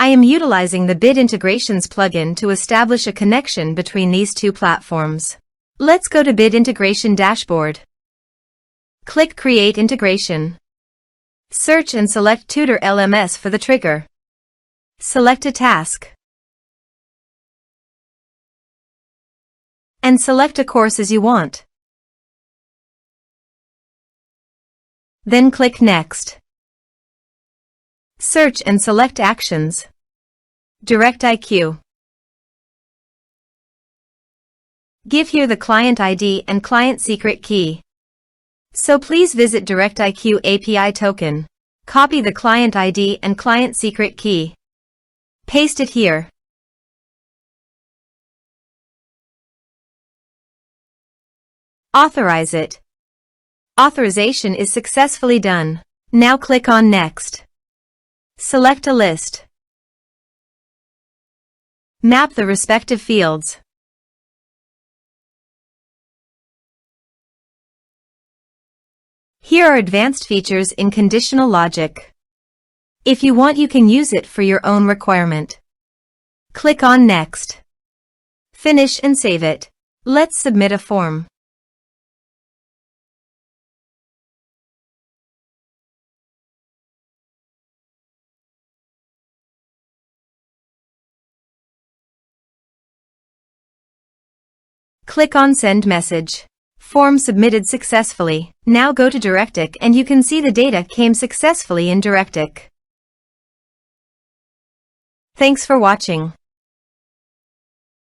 I am utilizing the Bid Integrations plugin to establish a connection between these two platforms. Let's go to Bid Integration Dashboard. Click Create Integration. Search and select Tutor LMS for the trigger. Select a task. And select a course as you want. Then click Next. Search and select Actions. DirectIQ. Give here the client ID and client secret key. So please visit DirectIQ API token. Copy the client ID and client secret key. Paste it here. Authorize it. Authorization is successfully done. Now click on Next. Select a list. Map the respective fields. Here are advanced features in conditional logic. If you want, you can use it for your own requirement. Click on Next. Finish and save it. Let's submit a form. Click on Send Message. Form submitted successfully. Now go to DirectIQ and you can see the data came successfully in DirectIQ. Thanks for watching.